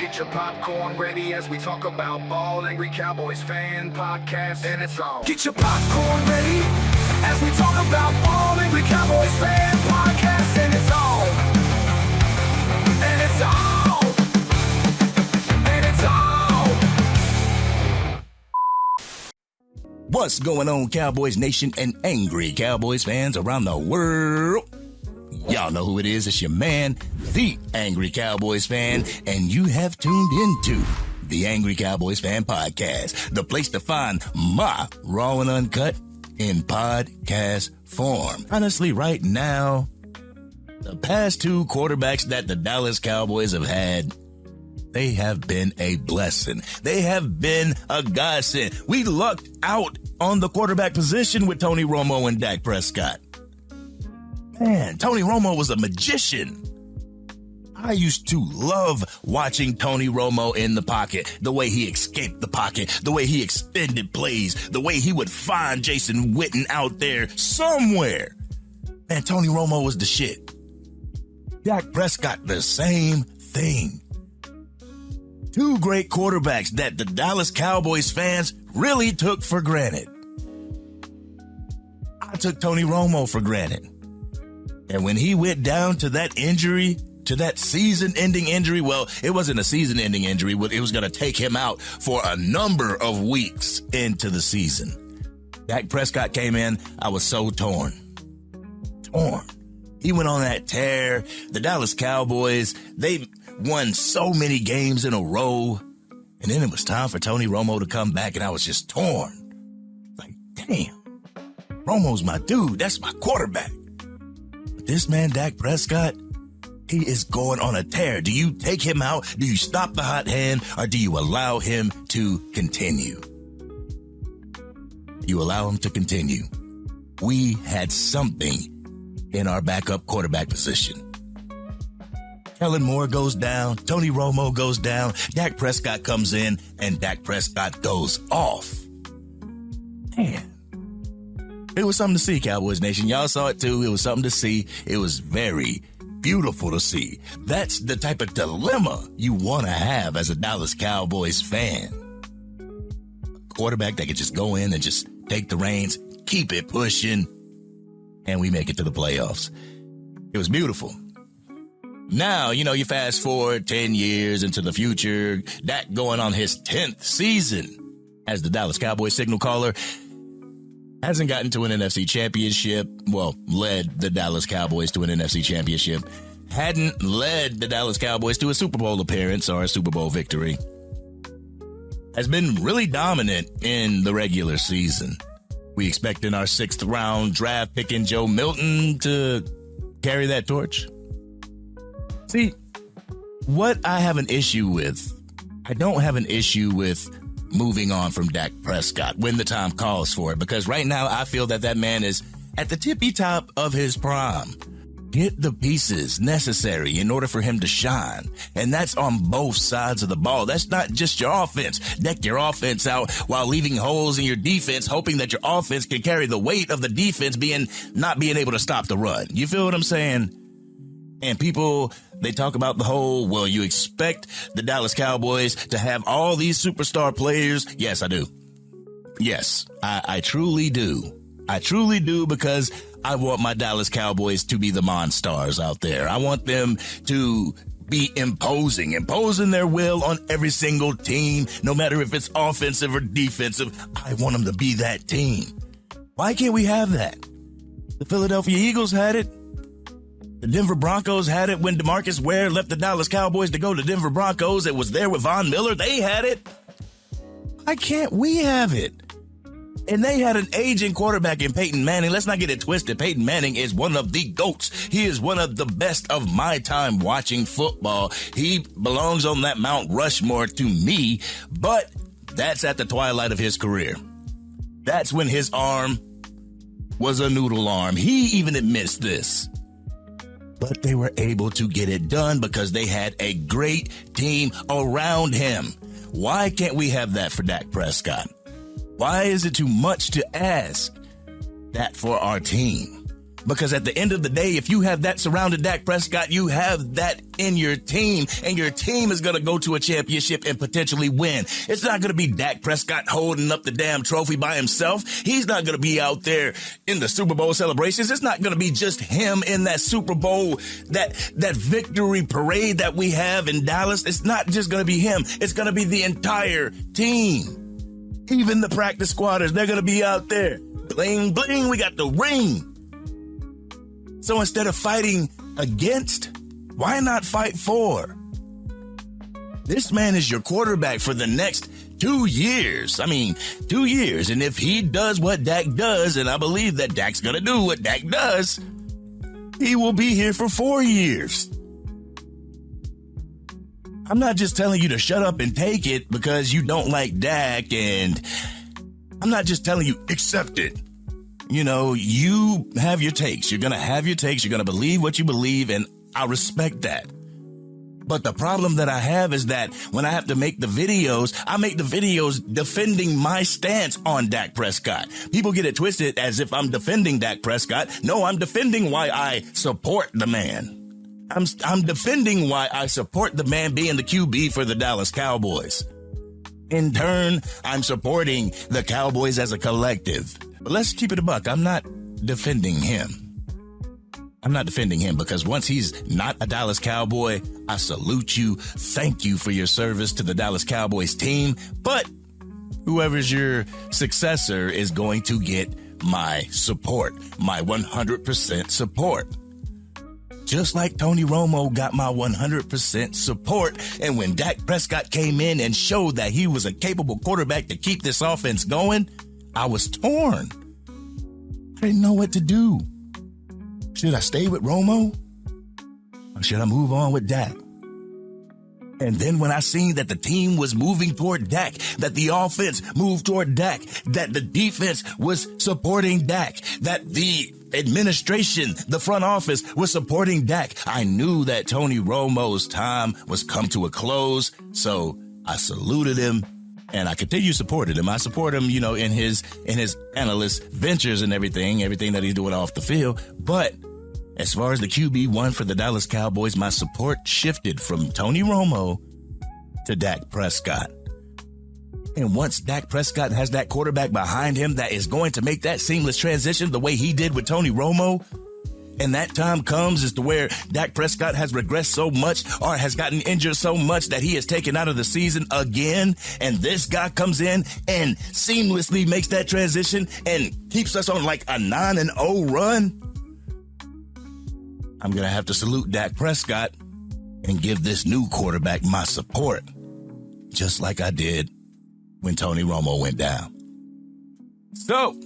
get your popcorn ready as we talk about ball. Angry Cowboys Fan Podcast, and it's on. Get your popcorn ready as we talk about ball. Angry Cowboys Fan Podcast, and it's on. And it's on. And it's on. What's going on, Cowboys Nation and Angry Cowboys fans around the world? Y'all know who it is. It's your man, the Angry Cowboys Fan, and you have tuned into the Angry Cowboys Fan Podcast, the place to find my raw and uncut in podcast form. Honestly, right now, the past two quarterbacks that the Dallas Cowboys have had, they have been a blessing. They have been a godsend. We lucked out on the quarterback position with Tony Romo and Dak Prescott. Man, Tony Romo was a magician. I used to love watching Tony Romo in the pocket, the way he escaped the pocket, the way he extended plays, the way he would find Jason Witten out there somewhere. Man, Tony Romo was the shit. Dak Prescott, the same thing. Two great quarterbacks that the Dallas Cowboys fans really took for granted. I took Tony Romo for granted. And when he went down to that injury, to that season-ending injury, well, it wasn't a season-ending injury. It was going to take him out for a number of weeks into the season. Dak Prescott came in. I was so torn. He went on that tear. The Dallas Cowboys, they won so many games in a row. And then it was time for Tony Romo to come back, and I was just torn. Like, damn, Romo's my dude. That's my quarterback. This man, Dak Prescott, he is going on a tear. Do you take him out? Do you stop the hot hand? Or do you allow him to continue? You allow him to continue. We had something in our backup quarterback position. Kellen Moore goes down. Tony Romo goes down. Dak Prescott comes in, and Dak Prescott goes off. Man. It was something to see, Cowboys Nation. Y'all saw it too. It was something to see. It was very beautiful to see. That's the type of dilemma you want to have as a Dallas Cowboys fan. A quarterback that could just go in and just take the reins, keep it pushing, and we make it to the playoffs. It was beautiful. Now, you fast forward 10 years into the future, Dak going on his 10th season as the Dallas Cowboys signal caller. Hasn't gotten to an NFC championship. Well, led the Dallas Cowboys to an NFC championship. Hadn't led the Dallas Cowboys to a Super Bowl appearance or a Super Bowl victory. Has been really dominant in the regular season. We expect in our 6th round draft picking Joe Milton to carry that torch. See, what I have an issue with, I don't have an issue with moving on from Dak Prescott when the time calls for it, because right now I feel that man is at the tippy top of his prime. Get the pieces necessary in order for him to shine. And that's on both sides of the ball. That's not just your offense. Deck your offense out while leaving holes in your defense, hoping that your offense can carry the weight of the defense not being able to stop the run. You feel what I'm saying? And people, they talk about the whole, well, you expect the Dallas Cowboys to have all these superstar players. Yes, I do. Yes, I truly do. I truly do, because I want my Dallas Cowboys to be the monstars out there. I want them to be imposing their will on every single team, no matter if it's offensive or defensive. I want them to be that team. Why can't we have that? The Philadelphia Eagles had it. The Denver Broncos had it when DeMarcus Ware left the Dallas Cowboys to go to Denver Broncos. It was there with Von Miller. They had it. Why can't we have it? And they had an aging quarterback in Peyton Manning. Let's not get it twisted. Peyton Manning is one of the GOATs. He is one of the best of my time watching football. He belongs on that Mount Rushmore to me, but that's at the twilight of his career. That's when his arm was a noodle arm. He even admits this. But they were able to get it done because they had a great team around him. Why can't we have that for Dak Prescott? Why is it too much to ask that for our team? Because at the end of the day, if you have that surrounded Dak Prescott, you have that in your team, and your team is going to go to a championship and potentially win. It's not going to be Dak Prescott holding up the damn trophy by himself. He's not going to be out there in the Super Bowl celebrations. It's not going to be just him in that Super Bowl, that victory parade that we have in Dallas. It's not just going to be him. It's going to be the entire team. Even the practice squatters, they're going to be out there. Bling, bling, we got the ring. So instead of fighting against, why not fight for? This man is your quarterback for the next 2 years. 2 years. And if he does what Dak does, and I believe that Dak's going to do what Dak does, he will be here for 4 years. I'm not just telling you to shut up and take it because you don't like Dak, and I'm not just telling you accept it. You have your takes. You're going to have your takes. You're going to believe what you believe, and I respect that. But the problem that I have is that when I have to make the videos, I make the videos defending my stance on Dak Prescott. People get it twisted as if I'm defending Dak Prescott. No, I'm defending why I support the man. I'm defending why I support the man being the QB for the Dallas Cowboys. In turn, I'm supporting the Cowboys as a collective. But let's keep it a buck. I'm not defending him. I'm not defending him because once he's not a Dallas Cowboy, I salute you. Thank you for your service to the Dallas Cowboys team. But whoever's your successor is going to get my support, my 100% support. Just like Tony Romo got my 100% support. And when Dak Prescott came in and showed that he was a capable quarterback to keep this offense going, I was torn. I didn't know what to do. Should I stay with Romo? Or should I move on with Dak? And then when I seen that the team was moving toward Dak, that the offense moved toward Dak, that the defense was supporting Dak, that the administration, the front office was supporting Dak, I knew that Tony Romo's time was come to a close. So I saluted him. And I continue supporting him. I support him, in his analyst ventures and everything that he's doing off the field. But as far as the QB1 for the Dallas Cowboys, my support shifted from Tony Romo to Dak Prescott. And once Dak Prescott has that quarterback behind him that is going to make that seamless transition the way he did with Tony Romo, and that time comes as to where Dak Prescott has regressed so much or has gotten injured so much that he is taken out of the season again. And this guy comes in and seamlessly makes that transition and keeps us on like a 9-0 run. I'm going to have to salute Dak Prescott and give this new quarterback my support, just like I did when Tony Romo went down. So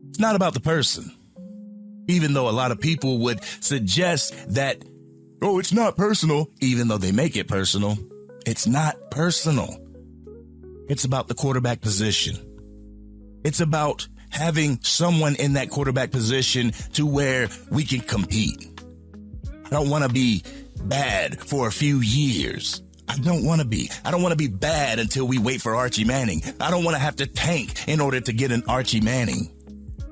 it's not about the person. Even though a lot of people would suggest that, it's not personal, even though they make it personal. It's not personal. It's about the quarterback position. It's about having someone in that quarterback position to where we can compete. I don't want to be bad for a few years. I don't want to be. I don't want to be bad until we wait for Archie Manning. I don't want to have to tank in order to get an Archie Manning.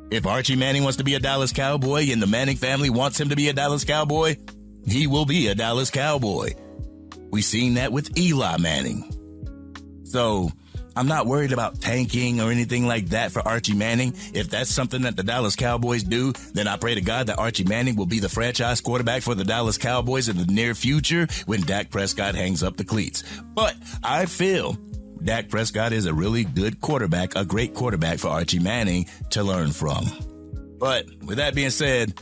If Archie Manning wants to be a Dallas Cowboy and the Manning family wants him to be a Dallas Cowboy, he will be a Dallas Cowboy. We've seen that with Eli Manning. So I'm not worried about tanking or anything like that for Archie Manning. If that's something that the Dallas Cowboys do, then I pray to God that Archie Manning will be the franchise quarterback for the Dallas Cowboys in the near future when Dak Prescott hangs up the cleats. But I feel Dak Prescott is a really good quarterback, a great quarterback for Archie Manning to learn from. But with that being said,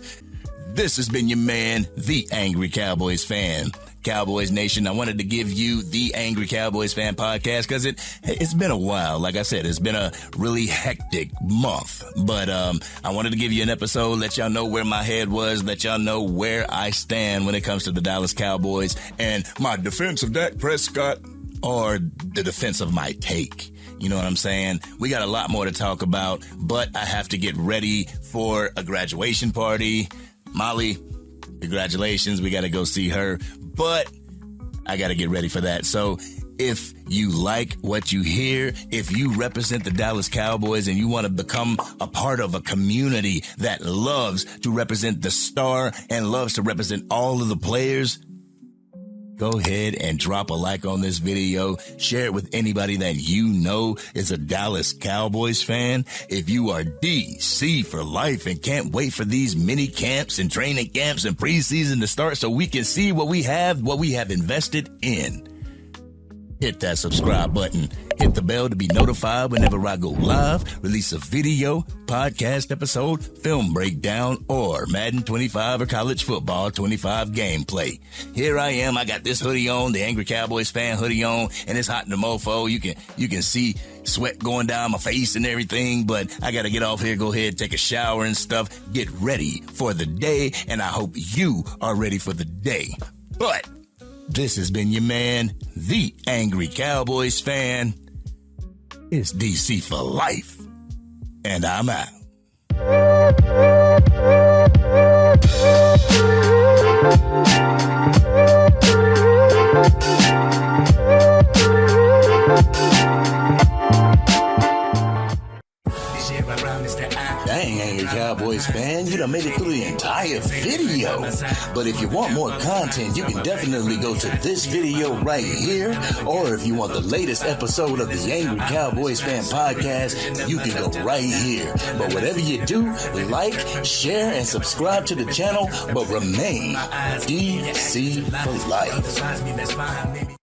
this has been your man, the Angry Cowboys Fan. Cowboys Nation, I wanted to give you the Angry Cowboys Fan Podcast because it's been a while. Like I said, it's been a really hectic month. But I wanted to give you an episode, let y'all know where my head was, let y'all know where I stand when it comes to the Dallas Cowboys and my defense of Dak Prescott, or the defense of my take. You know what I'm saying? We got a lot more to talk about, but I have to get ready for a graduation party. Molly, congratulations. We got to go see her, but I got to get ready for that. So If you like what you hear, if you represent the Dallas Cowboys and you want to become a part of a community that loves to represent the star and loves to represent all of the players, go ahead and drop a like on this video. Share it with anybody that you know is a Dallas Cowboys fan. If you are DC for life and can't wait for these mini camps and training camps and preseason to start so we can see what we have invested in, hit that subscribe button. Hit the bell to be notified whenever I go live, release a video, podcast episode, film breakdown, or Madden 25 or college football 25 gameplay. Here I am. I got this hoodie on, the Angry Cowboys Fan hoodie on, and it's hot in the mofo. You can see sweat going down my face and everything, but I got to get off here, go ahead, take a shower and stuff, get ready for the day, and I hope you are ready for the day. But this has been your man, the Angry Cowboys Fan. It's DC for life, and I'm out. Dang, Angry Cowboys fan, you done made it through the entire video. But if you want more content, you can definitely go to this video right here. Or if you want the latest episode of the Angry Cowboys Fan Podcast, you can go right here. But whatever you do, like, share, and subscribe to the channel, but remain DC for life.